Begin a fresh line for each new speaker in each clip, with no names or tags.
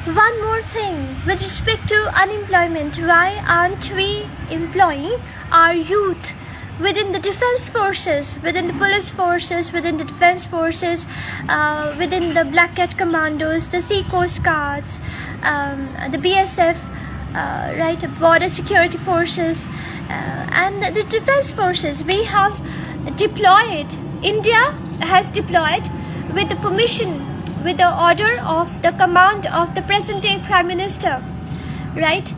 One more thing with respect to unemployment, why aren't we employing our youth within the defense forces, within the police forces, within the defense forces, within the Black Cat Commandos, the Sea Coast Guards, the BSF, right, border security forces, and the defense forces? We have deployed, India has deployed with the permission, with the order of the command of the present day Prime Minister, right?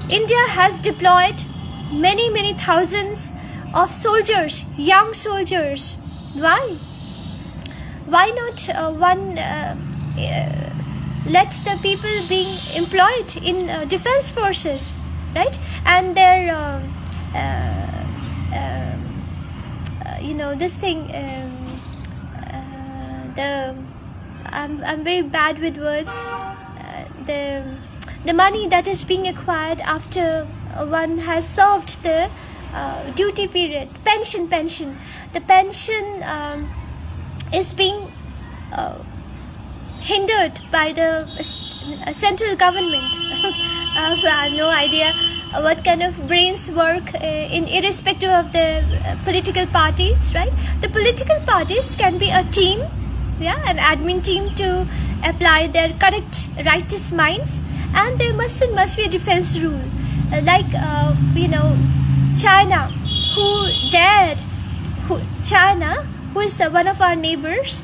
India has deployed many thousands of soldiers, young soldiers. Why? Why not let the people being employed in defense forces, right? And their this thing, I'm very bad with words. The money that is being acquired after one has served the duty period, pension. The pension is being hindered by the central government. I have no idea what kind of brains work in irrespective of the political parties, right? The political parties can be a team, an admin team to apply their correct righteous minds, and there must be a defense rule, China, who is one of our neighbors,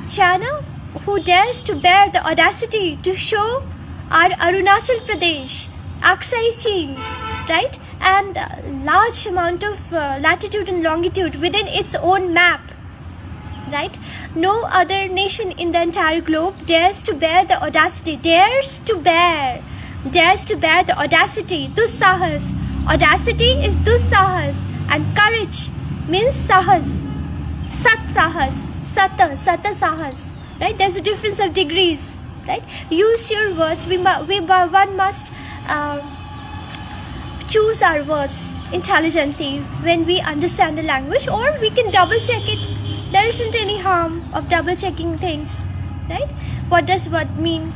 China, who dares to bear the audacity to show our Arunachal Pradesh, Aksai Chin, right, and large amount of latitude and longitude within its own map, right? No other nation in the entire globe dares to bear the audacity, dares to bear the audacity, dussahas. Audacity is dussahas, and courage means sahas, sat sahas, sata sahas, right? There's a difference of degrees, right? Use your words. One must choose our words intelligently when we understand the language, or we can double check it. There isn't any harm of double checking things, right? What does what mean?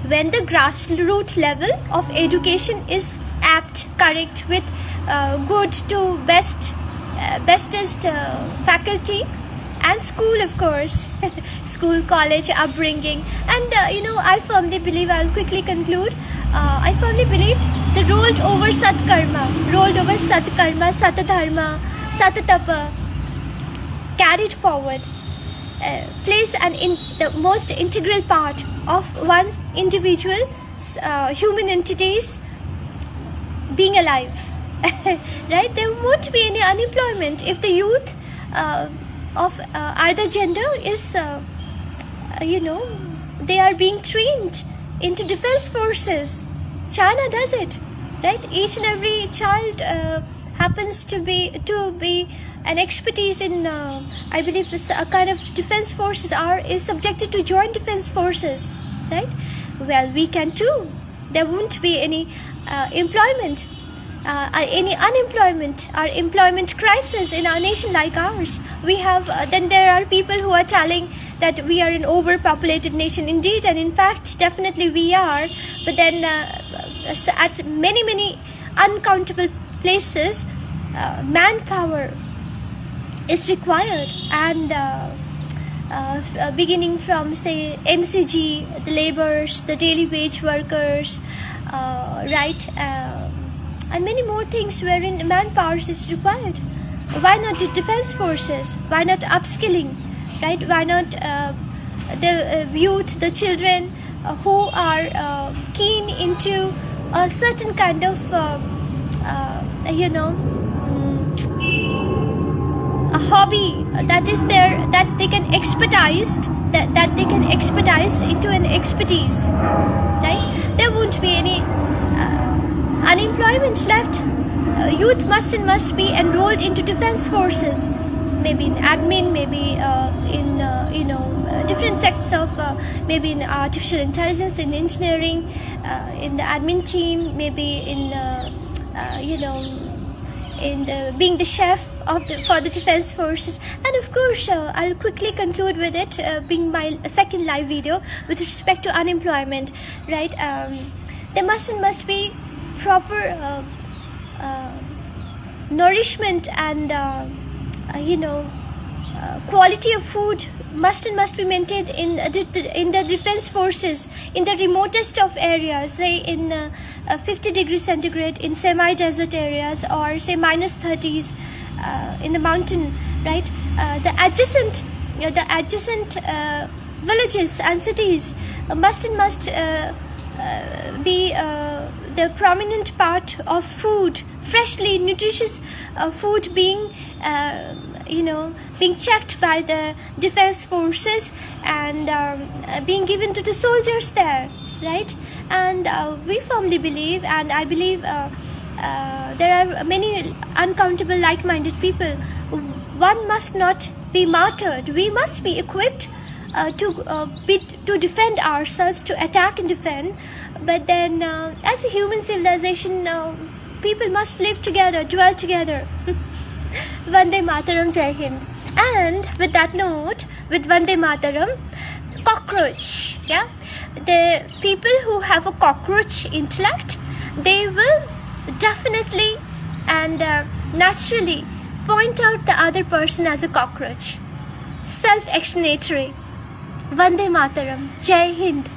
When the grassroots level of education is apt, correct, with good to bestest faculty and school, of course, school, college, upbringing, and I firmly believe, I'll quickly conclude, I firmly believed the rolled over satkarma, satadharma, satatapa, carried forward, plays the most integral part of one's individual human entities being alive, right? There won't be any unemployment if the youth of either gender is, they are being trained into defense forces. China does it, right? Each and every child happens to be an expertise in, I believe, a kind of defense forces is subjected to joint defense forces, right? Well, we can too. There won't be any employment, any unemployment or employment crisis in our nation like ours. We have, then there are people who are telling that we are an overpopulated nation. Indeed, and in fact, definitely we are. But then at many uncountable places, manpower is required, and beginning from, say, MCG, the laborers, the daily wage workers, right, and many more things wherein manpower is required. Why not the defense forces? Why not upskilling, right? Why not the youth, the children who are keen into a certain kind of a hobby that is there, that they can expertise, that they can expertise into an expertise, right? There won't be any unemployment left. Youth must be enrolled into defense forces, maybe in admin, maybe in different sects of, maybe in artificial intelligence, in engineering, in the admin team, maybe in being the chef for the defense forces. And of course, I'll quickly conclude with it, being my second live video with respect to unemployment, right? There must be proper nourishment and quality of food must be maintained in the defense forces in the remotest of areas, say in 50 degrees centigrade in semi-desert areas, or say minus 30s in the mountain, right? The adjacent villages and cities must be the prominent part of food, freshly nutritious food being being checked by the defense forces and being given to the soldiers there, right? And we firmly believe, and I believe there are many uncountable like-minded people. One must not be martyred. We must be equipped to defend ourselves, to attack and defend. But then, as a human civilization, people must live together, dwell together. Vande Mataram, Jai Hind. And with that note, with Vande Mataram, cockroach, yeah? The people who have a cockroach intellect, they will definitely and naturally point out the other person as a cockroach. Self-explanatory. Vande Mataram, Jai Hind.